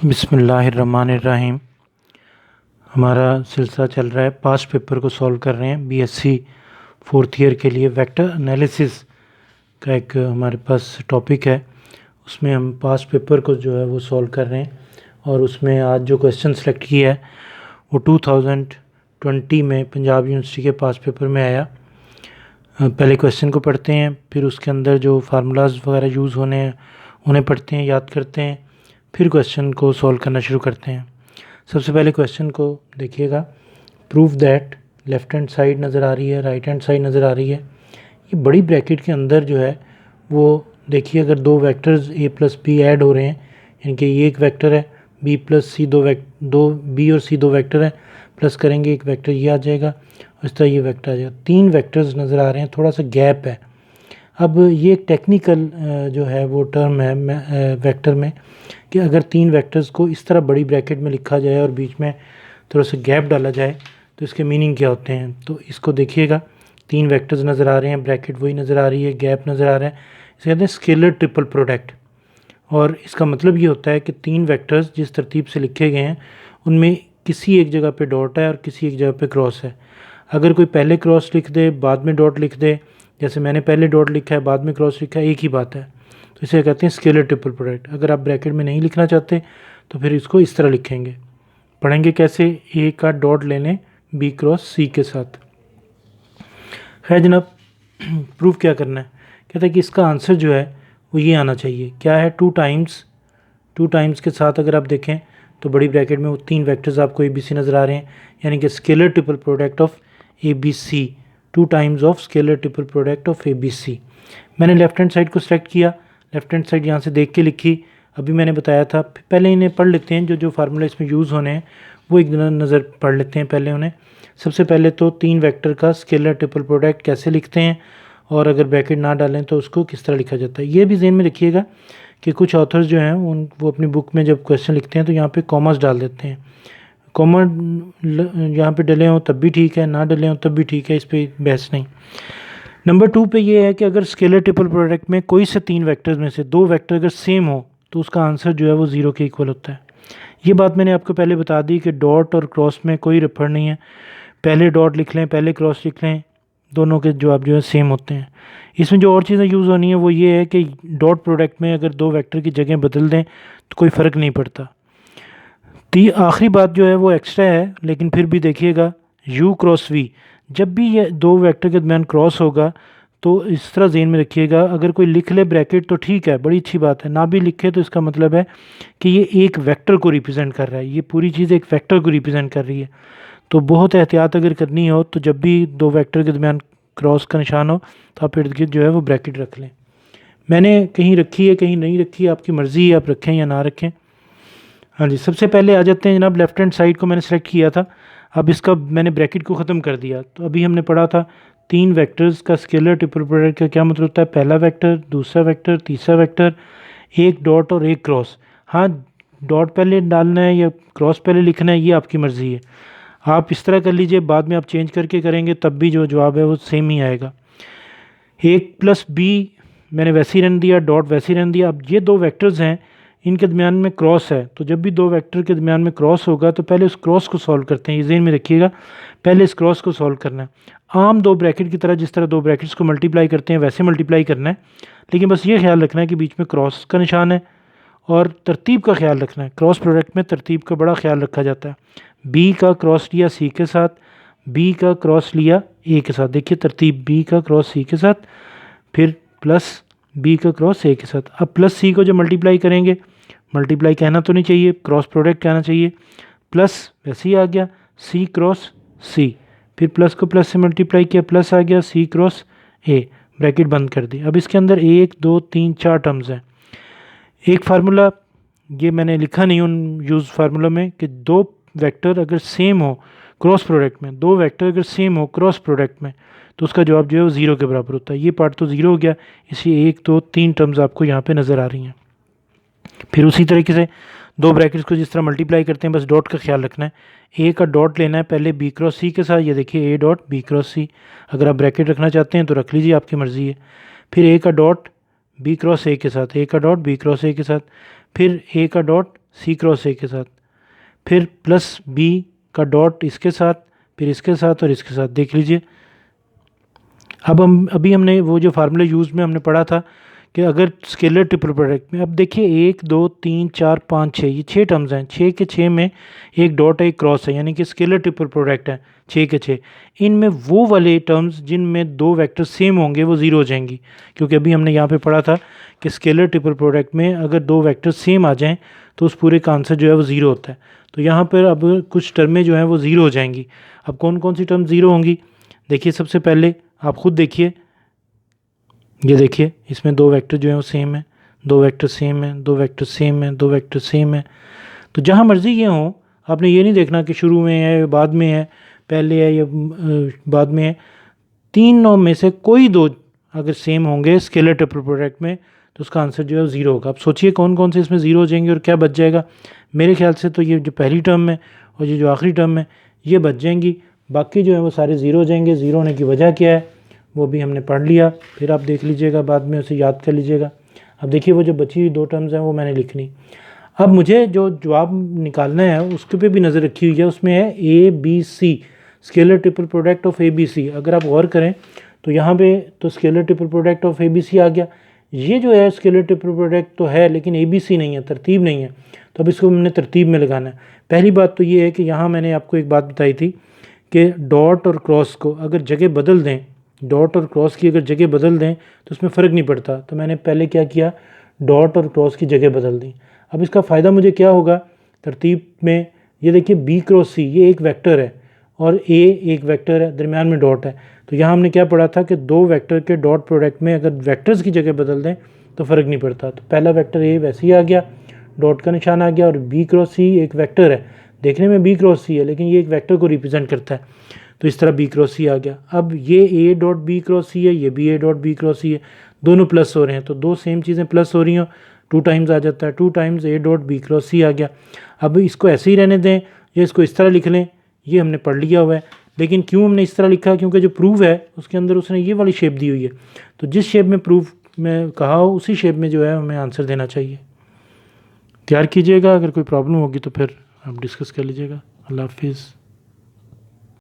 बिस्मिल्लाहिर्रहमानिर्रहीम। हमारा सिलसिला चल रहा है, पास्ट पेपर को सॉल्व कर रहे हैं बीएससी फोर्थ ईयर के लिए। वेक्टर एनालिसिस का एक हमारे पास टॉपिक है, उसमें हम पास्ट पेपर को जो है वो सॉल्व कर रहे हैं। और उसमें आज जो क्वेश्चन सेलेक्ट किया है वो 2020 में पंजाब यूनिवर्सिटी के पास्ट पेपर में आया। पहले क्वेश्चन को पढ़ते हैं, फिर उसके अंदर जो फार्मूलाज वगैरह यूज़ होने हैं उन्हें पढ़ते हैं, याद करते हैं, फिर क्वेश्चन को सॉल्व करना शुरू करते हैं। सबसे पहले क्वेश्चन को देखिएगा। Prove that, left hand side नज़र आ रही है, राइट हैंड साइड नज़र आ रही है। ये बड़ी ब्रैकेट के अंदर जो है वो देखिए, अगर दो vectors a plus B add हो रहे हैं, यानी कि ये एक वेक्टर है, b प्लस सी दो b और c दो वेक्टर है, प्लस करेंगे एक वेक्टर ये आ जाएगा, इस तरह ये वेक्टर आ जाएगा। तीन वेक्टर्स नज़र आ रहे हैं, थोड़ा सा गैप है। अब ये एक टेक्निकल जो है वो टर्म है वेक्टर में कि अगर तीन वेक्टर्स को इस तरह बड़ी ब्रैकेट में लिखा जाए और बीच में थोड़ा सा गैप डाला जाए तो इसके मीनिंग क्या होते हैं। तो इसको देखिएगा, तीन वेक्टर्स नज़र आ रहे हैं, ब्रैकेट वही नज़र आ रही है, गैप नज़र आ रहा है, इसे कहते हैं स्केलर ट्रिपल प्रोडक्ट। और इसका मतलब ये होता है कि तीन वेक्टर्स जिस तरतीब से लिखे गए हैं उनमें किसी एक जगह पे डॉट है और किसी एक जगह पे क्रॉस है। अगर कोई पहले क्रॉस लिख दे बाद में डॉट लिख दे, जैसे मैंने पहले डॉट लिखा है बाद में क्रॉस लिखा है, एक ही बात है। तो इसे कहते हैं स्केलर ट्रिपल प्रोडक्ट। अगर आप ब्रैकेट में नहीं लिखना चाहते तो फिर इसको इस तरह लिखेंगे। पढ़ेंगे कैसे, ए का डॉट ले लें बी क्रॉस सी के साथ। है जनाब, प्रूफ क्या करना है, कहते हैं कि इसका आंसर जो है वो ये आना चाहिए। क्या है, टू टाइम्स के साथ अगर आप देखें तो बड़ी ब्रैकेट में वो तीन वेक्टर्स आपको ए बी सी नज़र आ रहे हैं, यानी कि scalar triple product of A B C, two times of scalar triple product of A B C. मैंने लेफ्ट हैंड साइड को सिलेक्ट किया, लेफ्ट हैंड साइड यहाँ से देख के लिखी। अभी मैंने बताया था, पहले इन्हें पढ़ लेते हैं, जो फार्मूला इसमें यूज़ होने हैं वो एक नज़र पढ़ लेते हैं पहले उन्हें। सबसे पहले तो तीन वेक्टर का स्केलर ट्रिपल प्रोडक्ट कैसे लिखते हैं और अगर ब्रैकेट ना डालें तो उसको किस तरह लिखा जाता है। ये भी ज़हन में रखिएगा कि कुछ ऑथर्स जो हैं वो अपनी बुक में जब क्वेश्चन लिखते हैं तो यहाँ पे कॉमर्स डाल देते हैं। कॉमर यहाँ पे डले हों तब भी ठीक है, ना डले हों तब भी ठीक है, इस पर बहस नहीं। नंबर 2 पे ये है कि अगर स्केलर ट्रिपल प्रोडक्ट में कोई से तीन वेक्टर्स में से दो वेक्टर अगर सेम हो तो उसका आंसर जो है वो 0 के इक्वल होता है। ये बात मैंने आपको पहले बता दी कि डॉट और क्रॉस में कोई रेफर नहीं है। पहले डॉट लिख लें पहले क्रॉस लिख लें, दोनों के जवाब जो है सेम होते हैं। इसमें जो और चीज़ें यूज़ होनी है वो ये है कि डॉट प्रोडक्ट में अगर दो वेक्टर की जगह बदल दें तो कोई फ़र्क नहीं पड़ता। आखिरी बात जो है वो एक्स्ट्रा है, लेकिन फिर भी देखिएगा u क्रॉस v, जब भी ये दो वेक्टर के दरमियान क्रॉस होगा तो इस तरह ज़हन में रखिएगा, अगर कोई लिख ले ब्रैकेट तो ठीक है, बड़ी अच्छी बात है, ना भी लिखे तो इसका मतलब है कि ये एक वेक्टर को रिप्रेजेंट कर रहा है, ये पूरी चीज़ एक वेक्टर को रिप्रेजेंट कर रही है। तो बहुत एहतियात अगर करनी हो तो जब भी दो वेक्टर के दरमियान क्रॉस का निशान हो तो आप इर्द गिर्द जो है वो ब्रैकेट रख लें। मैंने कहीं रखी है कहीं नहीं रखी है, आपकी मर्ज़ी है, आप रखें या ना रखें। हाँ जी, सबसे पहले आ जाते हैं जनाब, लेफ्ट हैंड साइड को मैंने सेलेक्ट किया था, अब इसका मैंने ब्रैकेट को ख़त्म कर दिया। तो अभी हमने पढ़ा था तीन वेक्टर्स का स्केलर ट्रिपल प्रोडक्ट का क्या मतलब होता है, पहला वेक्टर, दूसरा वेक्टर, तीसरा वेक्टर, एक डॉट और एक क्रॉस। हाँ, डॉट पहले डालना है या क्रॉस पहले लिखना है ये आपकी मर्ज़ी है, आप इस तरह कर लीजिए, बाद में आप चेंज करके करेंगे तब भी जो जवाब है वो सेम ही आएगा। एक प्लस बी मैंने वैसे ही रहने दिया, डॉट वैसे ही रहने दिया। अब ये दो वेक्टर्स हैं, इनके दरमियान में क्रॉस है, तो जब भी दो वेक्टर के दरमियान में क्रॉस होगा तो पहले उस क्रॉस को सॉल्व करते हैं, ये ज़हन में रखिएगा, पहले इस क्रॉस को सॉल्व करना है। आम दो ब्रैकेट की तरह जिस तरह दो ब्रैकेट्स को मल्टीप्लाई करते हैं वैसे मल्टीप्लाई करना है, लेकिन बस ये ख्याल रखना है कि बीच में क्रॉस का निशान है और तरतीब का ख्याल रखना है। क्रॉस प्रोडक्ट में तरतीब का बड़ा ख्याल रखा जाता है। बी का क्रॉस लिया सी के साथ, बी का क्रॉस लिया ए के साथ, देखिए तरतीब, बी का क्रॉस सी के साथ, फिर प्लस बी का क्रॉस ए के साथ। अब प्लस सी को जो मल्टीप्लाई करेंगे, मल्टीप्लाई कहना तो नहीं चाहिए, क्रॉस प्रोडक्ट कहना चाहिए, प्लस वैसे ही आ गया सी क्रॉस सी, फिर प्लस को प्लस से मल्टीप्लाई किया, प्लस आ गया सी क्रॉस ए, ब्रैकेट बंद कर दी। अब इसके अंदर 1 2 3 4 टर्म्स हैं। एक फार्मूला ये मैंने लिखा नहीं उन यूज़ फार्मूला में कि दो वेक्टर अगर सेम हो क्रॉस प्रोडक्ट में, दो वेक्टर अगर सेम हो क्रॉस प्रोडक्ट में तो उसका जवाब जो है वो 0 के बराबर होता है। ये पार्ट तो 0 हो गया, इसलिए 1 2 3 टर्म्स आपको यहाँ पे नज़र आ रही हैं। फिर उसी तरीके से दो ब्रैकेट्स को जिस तरह मल्टीप्लाई करते हैं बस डॉट का ख्याल रखना है। ए का डॉट लेना है पहले बी क्रॉस सी के साथ, ये देखिए ए डॉट बी क्रॉस सी, अगर आप ब्रैकेट रखना चाहते हैं तो रख लीजिए, आपकी मर्ज़ी है। फिर ए का डॉट बी क्रॉस ए के साथ, ए का डॉट बी क्रॉस ए के साथ, फिर ए का डॉट सी क्रॉस ए के साथ, फिर प्लस बी का डॉट इसके साथ, फिर इसके साथ और इसके साथ। देख लीजिए, अब हमने वो जो फार्मूला यूज़ में हमने पढ़ा था कि अगर स्केलर ट्रिपल प्रोडक्ट में, अब देखिए 1 2 3 4 5 6, ये 6 टर्म्स हैं, 6 के 6 में एक डॉट है एक क्रॉस है, यानी कि स्केलर ट्रिपल प्रोडक्ट है 6 के 6। इनमें वो वाले टर्म्स जिनमें दो वेक्टर सेम होंगे वो ज़ीरो हो जाएंगी, क्योंकि अभी हमने यहाँ पे पढ़ा था कि स्केलर ट्रिपल प्रोडक्ट में अगर दो वेक्टर सेम आ जाएँ तो उस पूरे का आंसर जो है वो ज़ीरो होता है। तो यहाँ पर अब कुछ टर्में जो हैं वो ज़ीरो हो जाएंगी। अब कौन कौन सी टर्म ज़ीरो होंगी, देखिए सबसे पहले आप खुद देखिए, ये देखिए इसमें दो वेक्टर जो है वो सेम है, दो वेक्टर सेम है, दो वेक्टर सेम है, दो वेक्टर सेम है। तो जहाँ मर्ज़ी ये हो, आपने ये नहीं देखना कि शुरू में है या बाद में है, पहले है या बाद में है। तीनों में से कोई दो अगर सेम होंगे स्केलर ट्रिपल प्रोडक्ट में तो उसका आंसर जो है ज़ीरो होगा। अब सोचिए कौन कौन से इसमें ज़ीरो हो जाएंगे और क्या बच जाएगा। मेरे ख्याल से तो ये जो पहली टर्म है और ये जो आखिरी टर्म है ये बच जाएंगी, बाकी जो है वो सारे ज़ीरो हो जाएंगे। ज़ीरो होने की वजह क्या है वो भी हमने पढ़ लिया, फिर आप देख लीजिएगा बाद में उसे याद कर लीजिएगा। अब देखिए वो जो बची हुई दो टर्म्स हैं वो मैंने लिखनी। अब मुझे जो जवाब निकालना है उसके पे भी नज़र रखी हुई है, उसमें है A B C, scalar triple product of A B C. अगर आप गौर करें तो यहाँ पे तो scalar triple product of A B C आ गया। ये जो है स्केलर ट्रिपल प्रोडक्ट तो है लेकिन ए बी सी नहीं है, तरतीब नहीं है, तो अब इसको हमने तरतीब में लगाना है। पहली बात तो ये है कि यहाँ मैंने आपको एक बात बताई थी कि डॉट और क्रॉस को अगर जगह बदल दें, डॉट और क्रॉस की अगर जगह बदल दें तो उसमें फ़र्क नहीं पड़ता। तो मैंने पहले क्या किया, डॉट और क्रॉस की जगह बदल दी। अब इसका फ़ायदा मुझे क्या होगा तरतीब में, ये देखिए बी क्रॉस सी ये एक वेक्टर है और ए एक वेक्टर है, दरमियान में डॉट है। तो यहाँ हमने क्या पढ़ा था कि दो वेक्टर के डॉट प्रोडक्ट में अगर वेक्टर्स की जगह बदल दें तो फ़र्क नहीं पड़ता। तो पहला वेक्टर ए वैसे ही आ गया, डॉट का निशान आ गया, और बी क्रॉस सी एक वेक्टर है, देखने में बी क्रॉस सी है लेकिन ये एक वेक्टर को रिप्रेजेंट करता है, तो इस तरह बी क्रॉस सी आ गया। अब ये ए डॉट बी क्रॉस सी है, ये भी ए डॉट बी क्रॉस सी है, दोनों प्लस हो रहे हैं, तो दो सेम चीज़ें प्लस हो रही हैं, 2 टाइम्स आ जाता है, 2 times A dot B cross C आ गया। अब इसको ऐसे ही रहने दें या इसको इस तरह लिख लें, ये हमने पढ़ लिया हुआ है। लेकिन क्यों हमने इस तरह लिखा, क्योंकि जो प्रूफ है उसके अंदर उसने ये वाली शेप दी हुई है, तो जिस शेप में प्रूफ में कहा हो उसी शेप में जो है हमें आंसर देना चाहिए। तैयार कीजिएगा, अगर कोई प्रॉब्लम होगी तो फिर आप डिस्कस कर लीजिएगा। अल्लाह हाफिज़।